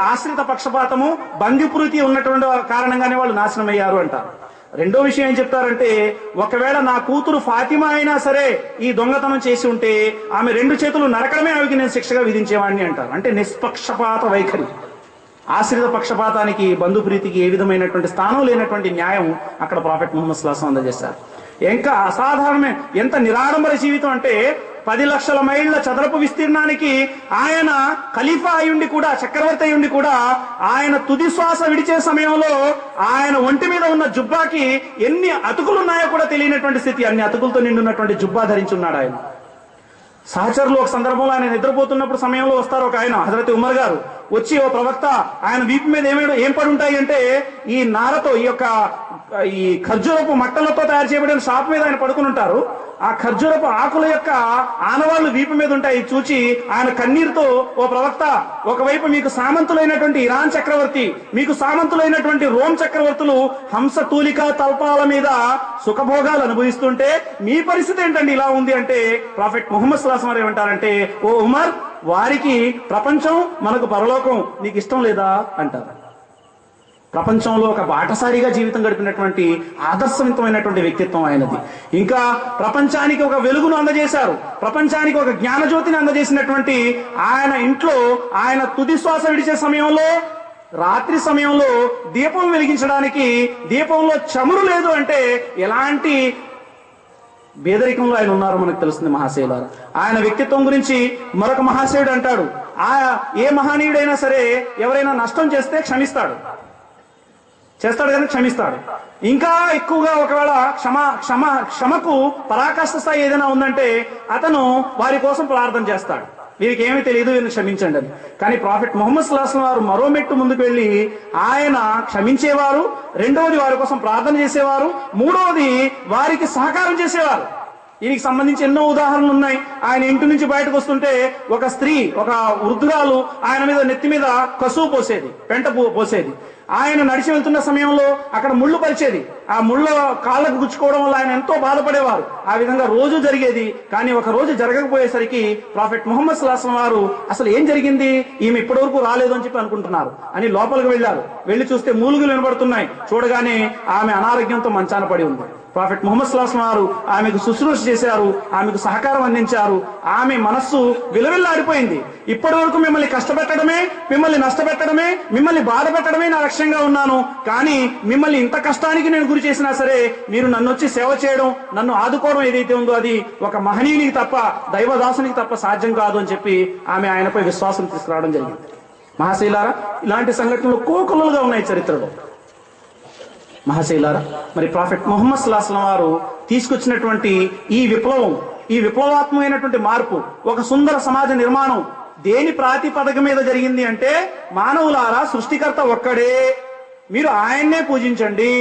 ఆశ్రిత పక్షపాతము, బంధుప్రీతి ఉన్నటువంటి కారణంగానే వాళ్ళు నాశనం అయ్యారు అంటారు. రెండో విషయం ఏం చెప్తారంటే, ఒకవేళ నా కూతురు ఫాతిమా అయినా సరే ఈ దొంగతనం చేసి ఉంటే ఆమె 2 చేతులు నరకడమే ఆమెకి నేను శిక్షగా విధించేవాడిని అంటారు. అంటే నిష్పక్షపాత వైఖరి. ఆశ్రిత పక్షపాతానికి, బంధుప్రీతికి ఏ విధమైనటువంటి స్థానం లేనటువంటి న్యాయం అక్కడ ప్రాఫెట్ ముహమ్మద్ సల్లల్లాహు అలైహి వసల్లం అందజేశారు. ఇంకా అసాధారణమైన, ఎంత నిరాడంబర జీవితం అంటే 10 లక్షల మైళ్ళ చదరపు విస్తీర్ణానికి ఆయన ఖలీఫా అయ్యుండి కూడా, చక్రవర్తి అయ్యుండి కూడా, ఆయన తుది శ్వాస విడిచే సమయంలో ఆయన ఒంటి మీద ఉన్న జుబ్బాకి ఎన్ని అతుకులున్నాయో కూడా తెలియనటువంటి స్థితి. అన్ని అతుకులతో నిండున్నటువంటి జుబ్బా ధరించి ఉన్నాడు ఆయన. సహచరులు ఒక సందర్భంలో ఆయన నిద్రపోతున్నప్పుడు సమయంలో వస్తారు ఒక ఆయన, హజరత్ ఉమర్ గారు వచ్చి, ఓ ప్రవక్త, ఆయన వీపు మీద ఏం పడి ఉంటాయి అంటే ఈ నారతో, ఈ ఖర్జూరపు మట్టలతో తయారు చేయబడిన షాప్ మీద ఆయన పడుకుని ఉంటారు. ఆ ఖర్జూరపు ఆకుల యొక్క ఆనవాళ్లు వీపు మీద ఉంటాయి. చూచి ఆయన కన్నీరుతో, ఓ ప్రవక్త, ఒకవైపు మీకు సామంతులైనటువంటి ఇరాన్ చక్రవర్తి, మీకు సామంతులైనటువంటి రోమ్ చక్రవర్తులు హంస తూలికా తల్పాల మీద సుఖభోగాలు అనుభవిస్తుంటే మీ పరిస్థితి ఏంటండి ఇలా ఉంది అంటే, ప్రాఫెట్ ముహమ్మద్ సల్లల్లాహు అలైహి వసల్లం ఏమంటారంటే, ఓ ఉమర్, వారికి ప్రపంచం, మనకు పరలోకం, నీకు ఇష్టం లేదా అంటారు. ప్రపంచంలో ఒక బాటసారిగా జీవితం గడిపినటువంటి ఆదర్శవంతమైనటువంటి వ్యక్తిత్వం ఆయనది. ఇంకా ప్రపంచానికి ఒక వెలుగును అందజేశారు, ప్రపంచానికి ఒక జ్ఞానజ్యోతిని అందజేసినటువంటి ఆయన ఇంట్లో ఆయన తుది శ్వాస విడిచే సమయంలో, రాత్రి సమయంలో దీపం వెలిగించడానికి దీపంలో చమురు లేదు అంటే ఎలాంటి పేదరికంలో ఆయన ఉన్నారో మనకు తెలుస్తుంది మహాశయులారా. ఆయన వ్యక్తిత్వం గురించి మరొక మహాశయుడు అంటాడు, ఏ మహనీయుడైనా సరే ఎవరైనా నష్టం చేస్తే చేస్తాడు కానీ క్షమిస్తాడు. ఇంకా ఎక్కువగా ఒకవేళ క్షమకు పరాకాష్ఠ స్థాయి ఏదైనా ఉందంటే అతను వారి కోసం ప్రార్థన చేస్తాడు, వీరికి ఏమీ తెలియదు, వీరిని క్షమించండి అని. కానీ ప్రాఫెట్ ముహమ్మద్ సల్లల్లాహు అలైహి వసల్లం వారు మరో మెట్టు ముందుకు వెళ్లి ఆయన క్షమించేవారు, రెండవది వారి కోసం ప్రార్థన చేసేవారు, మూడవది వారికి సహకారం చేసేవారు. దీనికి సంబంధించి ఎన్నో ఉదాహరణలు ఉన్నాయి. ఆయన ఇంటి నుంచి బయటకు వస్తుంటే ఒక స్త్రీ, ఒక వృద్ధురాలు ఆయన మీద నెత్తి మీద కసువు పోసేది, పెంట పోసేది. ఆయన నడిచి వెళ్తున్న సమయంలో అక్కడ ముళ్ళు పరిచేది, ఆ ముళ్ళ కాళ్ళకు గుచ్చుకోవడం వల్ల ఆయన ఎంతో బాధపడేవారు. ఆ విధంగా రోజు జరిగేది. కానీ ఒక రోజు జరగకపోయేసరికి ప్రాఫెట్ ముహమ్మద్ సల్లల్లాహు అలైహి వసల్లం వారు అసలు ఏం జరిగింది, ఈమె ఇప్పటి వరకు రాలేదు అని చెప్పి అనుకుంటున్నారు అని లోపలికి వెళ్లారు. వెళ్లి చూస్తే మూలుగులు వినబడుతున్నాయి. చూడగానే ఆమె అనారోగ్యంతో మంచాన పడి ఉంది. ప్రాఫెట్ ముహమ్మద్ సల్లల్లాహు అలైహి వసల్లం వారు ఆమెకు శుశ్రూష చేశారు, ఆమెకు సహకారం అందించారు. ఆమె మనస్సు విలవిల్లాడిపోయింది. ఇప్పటి వరకు మిమ్మల్ని కష్టపెట్టడమే, మిమ్మల్ని నష్టపెట్టడమే, మిమ్మల్ని బాధ పెట్టడమే నా లక్ష్యంగా ఉన్నాను. కానీ మిమ్మల్ని ఇంత కష్టానికి నేను గురి చేసినా సరే మీరు నన్ను వచ్చి సేవ చేయడం, నన్ను ఆదుకోవడం ఏదైతే ఉందో అది ఒక మహనీయునికి తప్ప, దైవదాసునికి తప్ప సాధ్యం కాదు అని చెప్పి ఆమె ఆయనపై విశ్వాసం తీసుకురావడం జరిగింది. మహాశైలారా, ఇలాంటి సంఘటనలు కోకొల్లలుగా ఉన్నాయి చరిత్రలో. మహాశైలారా, మరి ప్రాఫెట్ ముహమ్మద్ సల్లల్లాహు అలైహి వసల్లం వారు తీసుకొచ్చినటువంటి ఈ విప్లవం, ఈ విప్లవాత్మకమైనటువంటి మార్పు, ఒక సుందర సమాజ నిర్మాణం దేని ప్రాతిపదిక మీద జరిగింది అంటే, మానవులారా, సృష్టికర్త ఒక్కడే, మీరు ఆయన్నే పూజించండి.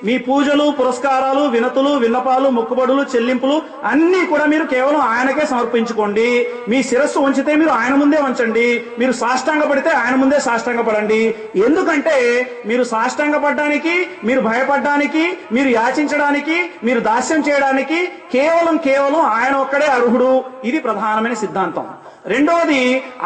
మీ పూజలు, పురస్కారాలు, వినతులు, విన్నపాలు, మొక్కుబడులు, చెల్లింపులు అన్ని కూడా మీరు కేవలం ఆయనకే సమర్పించుకోండి. మీ శిరస్సు ఉంచితే మీరు ఆయన ముందే ఉంచండి, మీరు సాష్టాంగ పడితే ఆయన ముందే సాష్టాంగ పడండి. ఎందుకంటే మీరు సాష్టాంగ పడడానికి, మీరు భయపడడానికి, మీరు యాచించడానికి, మీరు దాస్యం చేయడానికి కేవలం ఆయన ఒక్కడే అర్హుడు. ఇది ప్రధానమైన సిద్ధాంతం. రెండవది,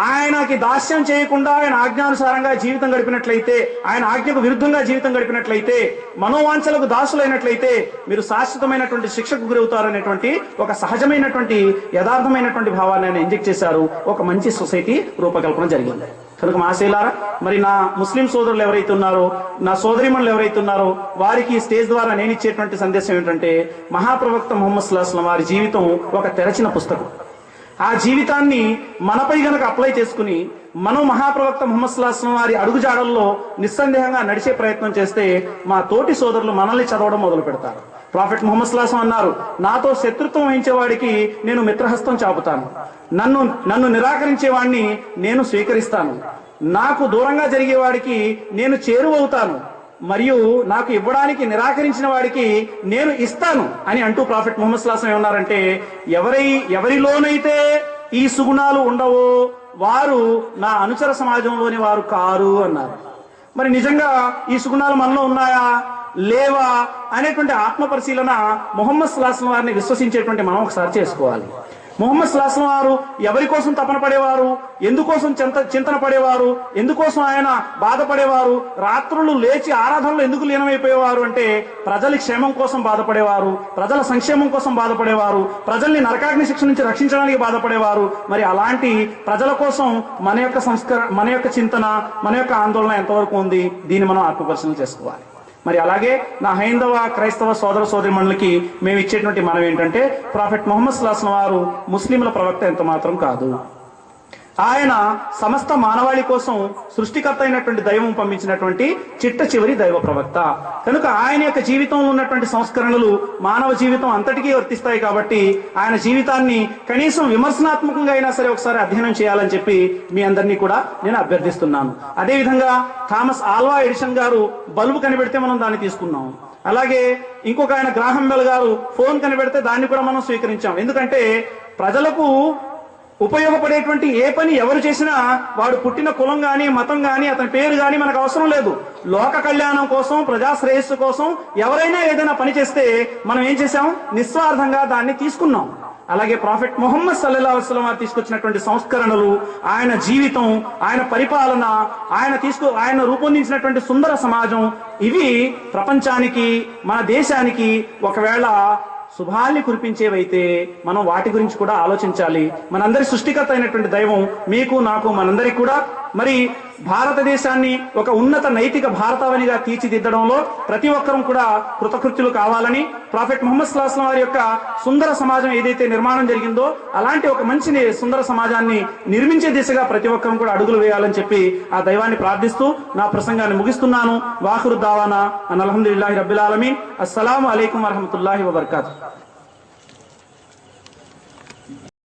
ఆయనకి దాస్యం చేయకుండా ఆయన ఆజ్ఞానుసారంగా జీవితం గడిపినట్లయితే, ఆయన ఆజ్ఞకు విరుద్ధంగా జీవితం గడిపినట్లయితే, మనోవాంఛలకు దాసులైనట్లయితే మీరు శాశ్వతమైనటువంటి శిక్షకు గురవుతారనేటువంటి ఒక సహజమైనటువంటి యథార్థమైనటువంటి భావాన్ని ఆయన ఇంజెక్ట్ చేశారు. ఒక మంచి సొసైటీ రూపకల్పన జరిగింది. కనుక మహాశైలారా, మరి నా ముస్లిం సోదరులు ఎవరైతే ఉన్నారో, నా సోదరిమణులు ఎవరైతే ఉన్నారో వారికి స్టేజ్ ద్వారా నేను ఇచ్చేటువంటి సందేశం ఏంటంటే, మహాప్రవక్త ముహమ్మద్ సల్లల్లాహు అలైహి వసల్లం వారి జీవితం ఒక తెరచిన పుస్తకం. ఆ జీవితాన్ని మనపై గనక అప్లై చేసుకుని మనం మహాప్రవక్త ముహమ్మద్ సల్లల్లాహు అలైహి వసల్లం వారి అడుగుజాడల్లో నిస్సందేహంగా నడిచే ప్రయత్నం చేస్తే మా తోటి సోదరులు మనల్ని చదవడం మొదలు పెడతారు. ప్రాఫెట్ ముహమ్మద్ సల్లల్లాహు అలైహి వసల్లం అన్నారు, నాతో శత్రుత్వం వహించే వాడికి నేను మిత్రహస్తం చాపుతాను, నన్ను నిరాకరించేవాడిని నేను స్వీకరిస్తాను, నాకు దూరంగా జరిగేవాడికి నేను చేరువవుతాను, మరియు నాకు ఇవ్వడానికి నిరాకరించిన వాడికి నేను ఇస్తాను అని అంటూ ప్రాఫెట్ ముహమ్మద్ సల్లల్లాహు అలైహి వసల్లం ఏమన్నారంటే, ఎవరిలోనైతే ఈ సుగుణాలు ఉండవో వారు నా అనుచర సమాజంలోని వారు కారు అన్నారు. మరి నిజంగా ఈ సుగుణాలు మనలో ఉన్నాయా లేవా అనేటువంటి ఆత్మ పరిశీలన ముహమ్మద్ సల్లల్లాహు అలైహి వసల్లం వారిని విశ్వసించేటువంటి మనం ఒకసారి చేసుకోవాలి. ముహమ్మద్ సల్లల్లాహు అలైహి వసల్లం వారు ఎవరి కోసం తపన పడేవారు, ఎందుకోసం చింతన పడేవారు, ఎందుకోసం ఆయన బాధపడేవారు, రాత్రులు లేచి ఆరాధనలు ఎందుకు లీనమైపోయేవారు అంటే ప్రజల క్షేమం కోసం బాధపడేవారు, ప్రజల సంక్షేమం కోసం బాధపడేవారు, ప్రజల్ని నరకాగ్ని శిక్ష నుంచి రక్షించడానికి బాధపడేవారు. మరి అలాంటి ప్రజల కోసం మన యొక్క చింతన, మన యొక్క ఆందోళన ఎంతవరకు ఉంది, దీన్ని మనం ఆత్మపరిశీలన చేసుకోవాలి. మరి అలాగే నా హైందవ క్రైస్తవ సోదర సోదరిమణులకి మేము ఇచ్చేటువంటి మనం ఏంటంటే, ప్రాఫెట్ ముహమ్మద్ సల్లల్లాహు అలైహి వసల్లం వారు ముస్లింల ప్రవక్త ఎంత మాత్రం కాదు. ఆయన సమస్త మానవాళి కోసం సృష్టికర్త అయినటువంటి దైవం పంపించినటువంటి చిట్ట చివరి దైవ ప్రవక్త. కనుక ఆయన యొక్క జీవితంలో ఉన్నటువంటి సంస్కరణలు మానవ జీవితం అంతటికీ వర్తిస్తాయి. కాబట్టి ఆయన జీవితాన్ని కనీసం విమర్శనాత్మకంగా అయినా సరే ఒకసారి అధ్యయనం చేయాలని చెప్పి మీ అందరినీ కూడా నేను అభ్యర్థిస్తున్నాను. అదేవిధంగా థామస్ ఆల్వా ఎడిసన్ గారు బల్బు కనిపెడితే మనం దాన్ని తీసుకున్నాం. అలాగే ఇంకొక ఆయన గ్రాహం బెల్ గారు ఫోన్ కనిపెడితే దాన్ని కూడా మనం స్వీకరించాం. ఎందుకంటే ప్రజలకు ఉపయోగపడేటువంటి ఏ పని ఎవరు చేసినా వాడు పుట్టిన కులం గాని, మతం గాని, అతని పేరు గాని మనకు అవసరం లేదు. లోక కళ్యాణం కోసం, ప్రజా శ్రేయస్సు కోసం ఎవరైనా ఏదైనా పని చేస్తే మనం ఏం చేశాం, నిస్వార్థంగా దాన్ని తీసుకున్నాం. అలాగే ప్రాఫెట్ ముహమ్మద్ సల్లల్లాహు అలైహి వసల్లం వారు తీసుకొచ్చినటువంటి సంస్కరణలు, ఆయన జీవితం, ఆయన పరిపాలన, ఆయన రూపొందించినటువంటి సుందర సమాజం, ఇవి ప్రపంచానికి, మన దేశానికి ఒకవేళ శుభాల్ని కురిపించేవైతే మనం వాటి గురించి కూడా ఆలోచించాలి. మనందరి సృష్టికర్త అయినటువంటి దైవం మీకు, నాకు, మనందరికి కూడా మరి భారతదేశాన్ని ఒక ఉన్నత నైతిక భారతావనిగా తీర్చిదిద్దడంలో ప్రతి ఒక్కరూ కూడా కృతకృత్యులు కావాలని, ప్రాఫెట్ ముహమ్మద్ సల్లల్లాహు అలైహి వసల్లం వారి యొక్క సుందర సమాజం ఏదైతే నిర్మాణం జరిగిందో అలాంటి ఒక మంచి సుందర సమాజాన్ని నిర్మించే దిశగా ప్రతి ఒక్కరూ కూడా అడుగులు వేయాలని చెప్పి ఆ దైవాన్ని ప్రార్థిస్తూ నా ప్రసంగాన్ని ముగిస్తున్నాను. వాఖిరు దావానా అల్హమ్దులిల్లాహి రబ్బిల్ ఆలమీన్. అస్సలాము అలైకుం వరహమతుల్లాహి వబర్కాతుహు.